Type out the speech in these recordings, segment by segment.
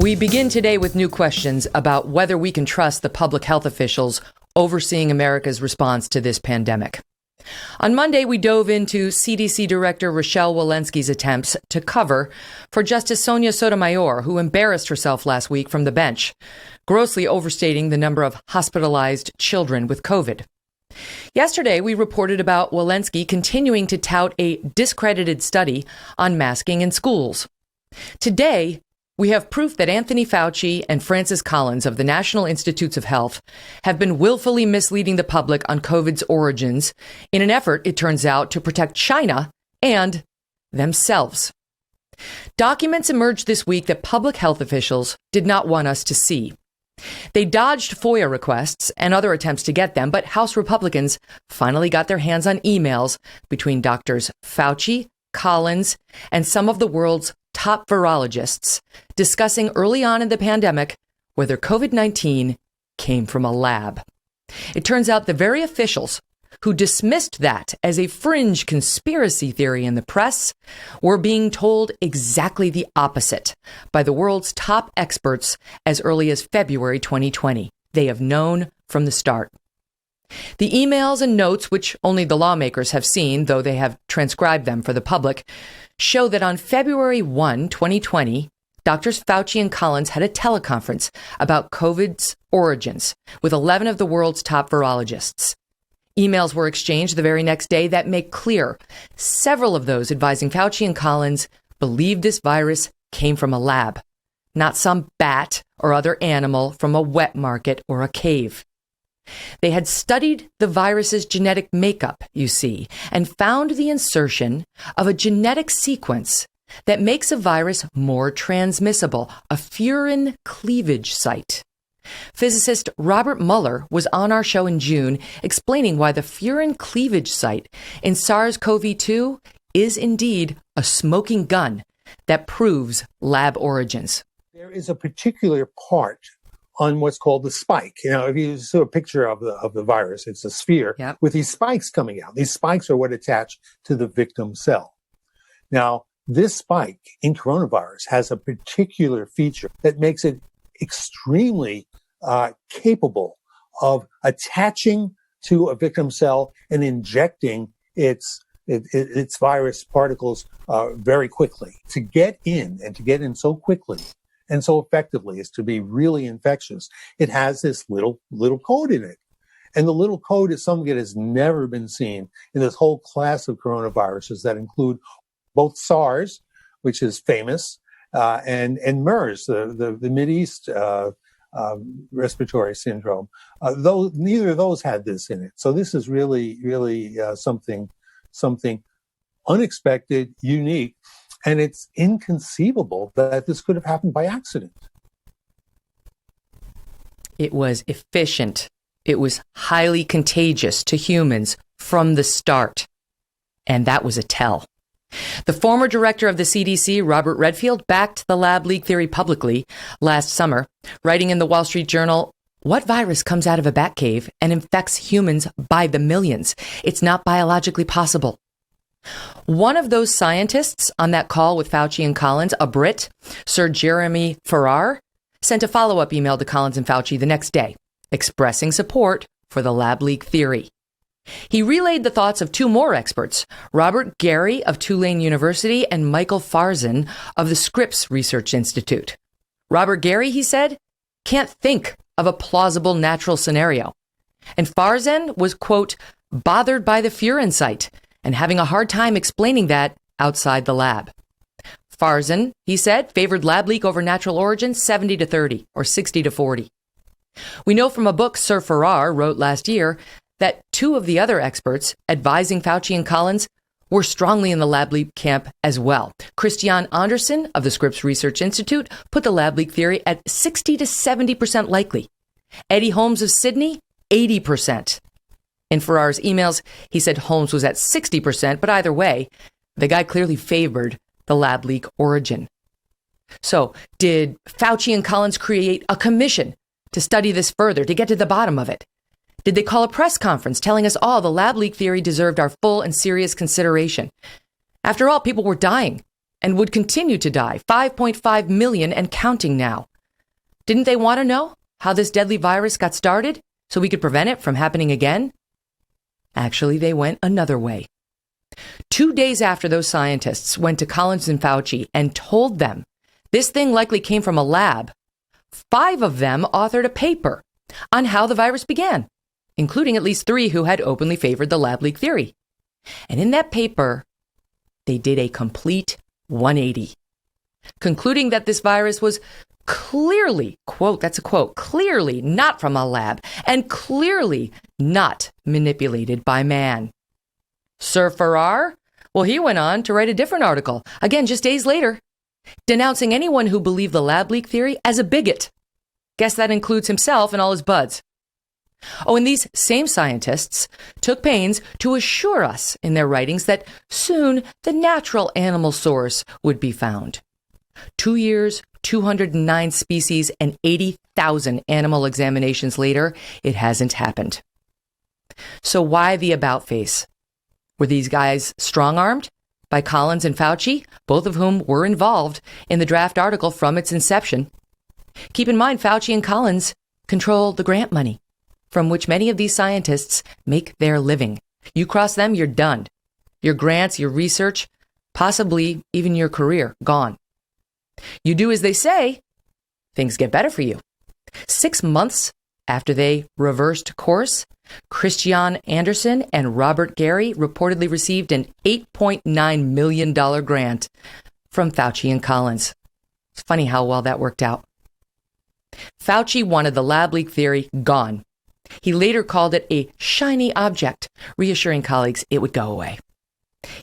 We begin today with new questions about whether we can trust the public health officials overseeing America's response to this pandemic. On Monday, we dove into CDC Director Rochelle Walensky's attempts to cover for Justice Sonia Sotomayor, who embarrassed herself last week from the bench, grossly overstating the number of hospitalized children with COVID. Yesterday, we reported about Walensky continuing to tout a discredited study on masking in schools. Today, we have proof that Anthony Fauci and Fauci Collins of the National Institutes of Health have been willfully misleading the public on COVID's origins in an effort, it turns out, to protect China and themselves. Documents emerged this week that public health officials did not want us to see. They dodged FOIA requests and other attempts to get them, but House Republicans finally got their hands on emails between Doctors Fauci, Collins, and some of the world's top virologists discussing early on in the pandemic whether COVID-19 came from a lab. It turns out the very officials who dismissed that as a fringe conspiracy theory in the press were being told exactly the opposite by the world's top experts as early as February 2020. They have known from the start. The emails and notes, which only the lawmakers have seen, though they have transcribed them for the public, show that on February 1, 2020, Drs. Fauci and Collins had a teleconference about COVID's origins with 11 of the world's top virologists. Emails were exchanged the very next day that make clear several of those advising Fauci and Collins believed this virus came from a lab, not some bat or other animal from a wet market or a cave. They had studied the virus's genetic makeup, you see, and found the insertion of a genetic sequence that makes a virus more transmissible, a furin cleavage site. Physicist Robert Mueller was on our show in June explaining why the furin cleavage site in SARS-CoV-2 is indeed a smoking gun that proves lab origins. There is a particular part on what's called the spike. You know, if you see a picture of the virus, it's a sphere with these spikes coming out. These spikes are what attach to the victim cell. Now, this spike in coronavirus has a particular feature that makes it extremely capable of attaching to a victim cell and injecting its virus particles very quickly. To get in so quickly and so effectively as to be really infectious, it has this little code in it. And the little code is something that has never been seen in this whole class of coronaviruses that include both SARS, which is famous, and MERS, the Mideast respiratory syndrome. Though neither of those had this in it. So this is really something unexpected, unique. And it's inconceivable that this could have happened by accident. It was efficient. It was highly contagious to humans from the start. And that was a tell. The former director of the CDC, Robert Redfield, backed the lab leak theory publicly last summer, writing in the Wall Street Journal, "What virus comes out of a bat cave and infects humans by the millions? It's not biologically possible." One of those scientists on that call with Fauci and Collins, a Brit, Sir Jeremy Farrar, sent a follow-up email to Collins and Fauci the next day, expressing support for the lab leak theory. He relayed the thoughts of two more experts, Robert Gary of Tulane University and Michael Farzan of the Scripps Research Institute. Robert Gary, he said, can't think of a plausible natural scenario. And Farzan was, quote, bothered by the furin site and having a hard time explaining that outside the lab. Farzan, he said, favored lab leak over natural origin 70-30 or 60-40. We know from a book Sir Farrar wrote last year that two of the other experts advising Fauci and Collins were strongly in the lab leak camp as well. Christian Andersen of the Scripps Research Institute put the lab leak theory at 60 to 70% likely. Eddie Holmes of Sydney, 80%. In Farrar's emails, he said Holmes was at 60%, but either way, the guy clearly favored the lab leak origin. So, did Fauci and Collins create a commission to study this further, to get to the bottom of it? Did they call a press conference telling us all the lab leak theory deserved our full and serious consideration? After all, people were dying and would continue to die, 5.5 million and counting now. Didn't they want to know how this deadly virus got started so we could prevent it from happening again? Actually, they went another way. 2 days after those scientists went to Collins and Fauci and told them this thing likely came from a lab, 5 of them authored a paper on how the virus began, including at least 3 who had openly favored the lab leak theory. And in that paper, they did a complete 180, concluding that this virus was clearly, quote, that's a quote, clearly not from a lab and clearly not manipulated by man. Sir Farrar, well, he went on to write a different article, again, just days later, denouncing anyone who believed the lab leak theory as a bigot. Guess that includes himself and all his buds. Oh, and these same scientists took pains to assure us in their writings that soon the natural animal source would be found. 2 years, 209 species, and 80,000 animal examinations later, it hasn't happened. So why the about face? Were these guys strong-armed by Collins and Fauci, both of whom were involved in the draft article from its inception? Keep in mind, Fauci and Collins control the grant money from which many of these scientists make their living. You cross them, you're done. Your grants, your research, possibly even your career, gone. You do as they say, things get better for you. 6 months after they reversed course, Christian Andersen and Robert Gary reportedly received an $8.9 million grant from Fauci and Collins. It's funny how well that worked out. Fauci wanted the lab leak theory gone. He later called it a shiny object, reassuring colleagues it would go away.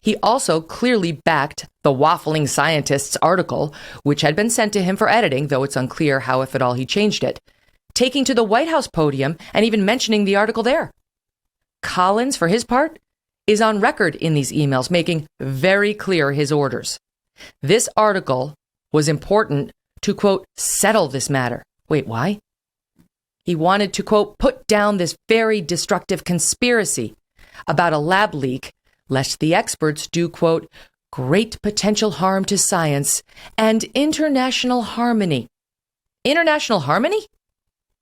He also clearly backed the waffling scientist's article, which had been sent to him for editing, though it's unclear how, if at all, he changed it, taking to the White House podium and even mentioning the article there. Collins, for his part, is on record in these emails, making very clear his orders. This article was important to, quote, settle this matter. Wait, why? He wanted to, quote, put down this very destructive conspiracy about a lab leak, lest the experts do, quote, great potential harm to science and international harmony. International harmony?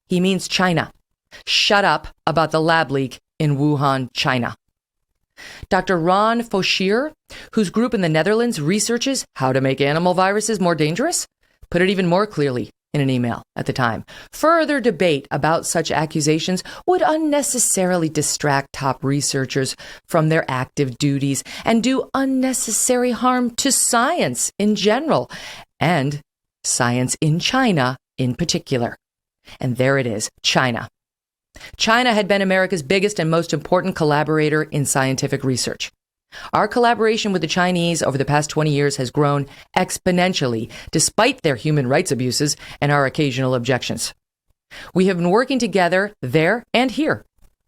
He means China. Shut up about the lab leak in Wuhan, China. Dr. Ron Faucier, whose group in the Netherlands researches how to make animal viruses more dangerous, put it even more clearly in an email at the time. Further debate about such accusations would unnecessarily distract top researchers from their active duties and do unnecessary harm to science in general, and science in China in particular. And there it is, China. China had been America's biggest and most important collaborator in scientific research. Our collaboration with the Chinese over the past 20 years has grown exponentially, despite their human rights abuses and our occasional objections. We have been working together there and here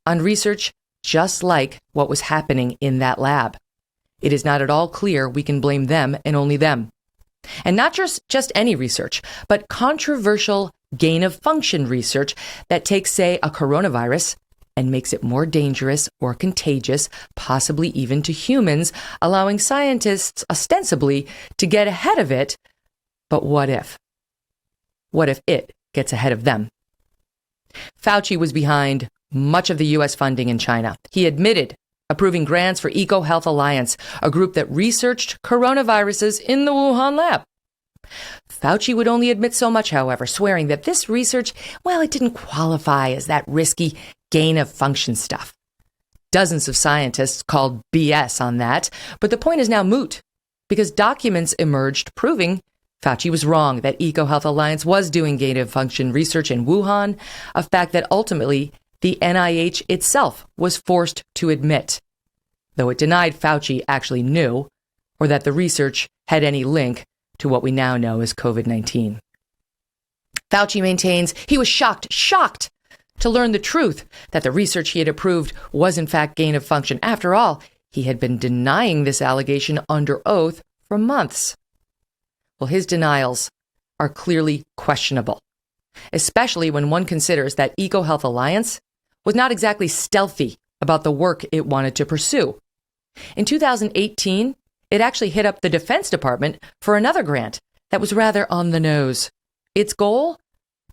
on research just like what was happening in that lab. It is not at all clear we can blame them and only them. And not just any research, but controversial gain-of-function research that takes, say, a coronavirus and makes it more dangerous or contagious, possibly even to humans, allowing scientists ostensibly to get ahead of it. But what if? What if it gets ahead of them? Fauci was behind much of the U.S. funding in China. He admitted approving grants for EcoHealth Alliance, a group that researched coronaviruses in the Wuhan lab. Fauci would only admit so much, however, swearing that this research, well, it didn't qualify as that risky gain-of-function stuff. Dozens of scientists called BS on that, but the point is now moot because documents emerged proving Fauci was wrong that EcoHealth Alliance was doing gain-of-function research in Wuhan, a fact that ultimately the NIH itself was forced to admit, though it denied Fauci actually knew or that the research had any link to what we now know as COVID-19. Fauci maintains he was shocked to learn the truth that the research he had approved was in fact gain of function. After all, he had been denying this allegation under oath for months. Well, his denials are clearly questionable, especially when one considers that EcoHealth Alliance was not exactly stealthy about the work it wanted to pursue. In 2018, it actually hit up the Defense Department for another grant that was rather on the nose. Its goal?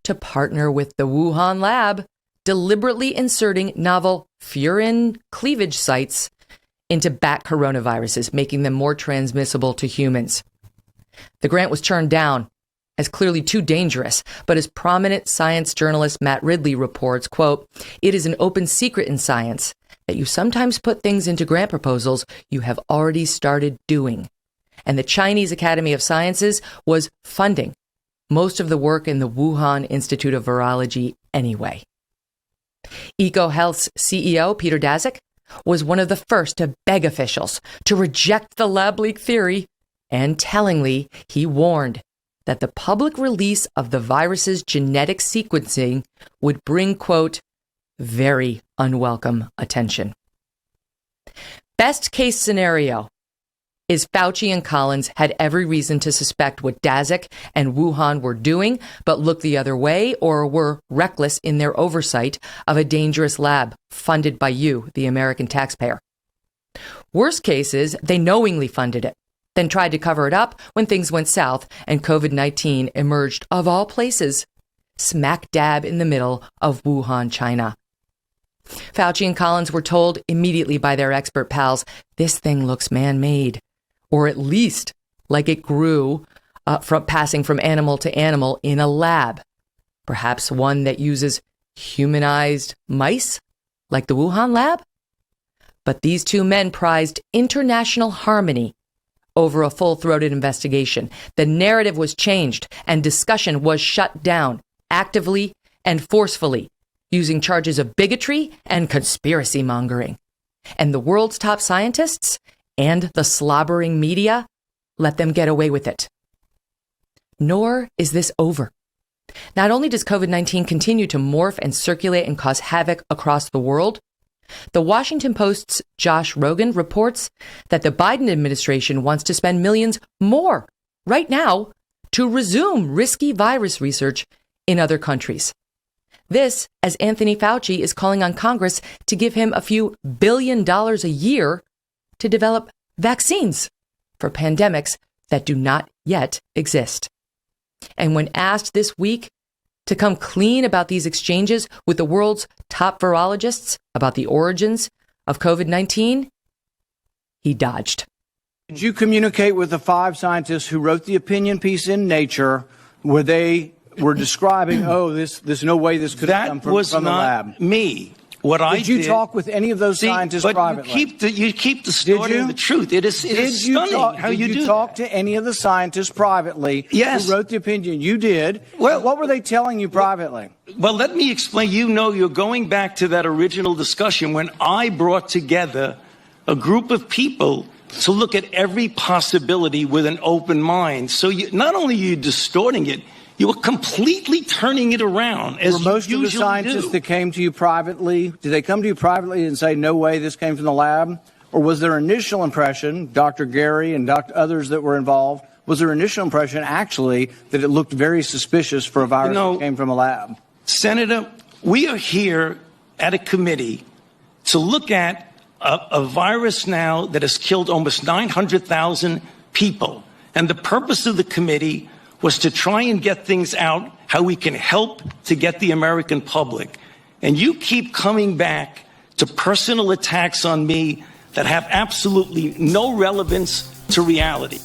to partner with the Wuhan lab, deliberately inserting novel furin cleavage sites into bat coronaviruses, making them more transmissible to humans. The grant was turned down as clearly too dangerous, but as prominent science journalist Matt Ridley reports, quote, "It is an open secret in science that you sometimes put things into grant proposals you have already started doing." And the Chinese Academy of Sciences was funding most of the work in the Wuhan Institute of Virology anyway. EcoHealth's CEO, Peter Daszak, was one of the first to beg officials to reject the lab leak theory, and tellingly, he warned that the public release of the virus's genetic sequencing would bring, quote, very unwelcome attention. Best case scenario is Fauci and Collins had every reason to suspect what Daszak and Wuhan were doing, but looked the other way or were reckless in their oversight of a dangerous lab funded by you, the American taxpayer. Worst case is they knowingly funded it, then tried to cover it up when things went south and COVID-19 emerged, of all places, smack dab in the middle of Wuhan, China. Fauci and Collins were told immediately by their expert pals, this thing looks man-made, or at least like it grew from passing from animal to animal in a lab, perhaps one that uses humanized mice like the Wuhan lab. But these two men prized international harmony over a full-throated investigation. The narrative was changed and discussion was shut down actively and forcefully, using charges of bigotry and conspiracy mongering. And the world's top scientists and the slobbering media let them get away with it. Nor is this over. Not only does COVID-19 continue to morph and circulate and cause havoc across the world, the Washington Post's Josh Rogan reports that the Biden administration wants to spend millions more right now to resume risky virus research in other countries. This, as Anthony Fauci is calling on Congress to give him a few $1 billion a year to develop vaccines for pandemics that do not yet exist. And when asked this week to come clean about these exchanges with the world's top virologists about the origins of COVID-19, he dodged. Did you communicate with the 5 scientists who wrote the opinion piece in Nature where they were describing, there's no way this could have come from the lab? That was not me. Did you talk with any of those scientists privately? You keep distorting the truth. It is stunning how you do that. Did you talk to any of the scientists privately Yes. who wrote the opinion? You did. Well, what were they telling you privately? Well, let me explain. You're going back to that original discussion when I brought together a group of people to look at every possibility with an open mind. So not only are you distorting it, you were completely turning it around, as Were most you of the usually scientists do. that came to you privately, did they come to you privately and say, no way this came from the lab? Or was their initial impression, Dr. Gary and others that were involved, was their initial impression actually that it looked very suspicious for a virus that came from a lab? Senator, we are here at a committee to look at a virus now that has killed almost 900,000 people. And the purpose of the committee was to try and get things out, how we can help to get the American public. And you keep coming back to personal attacks on me that have absolutely no relevance to reality.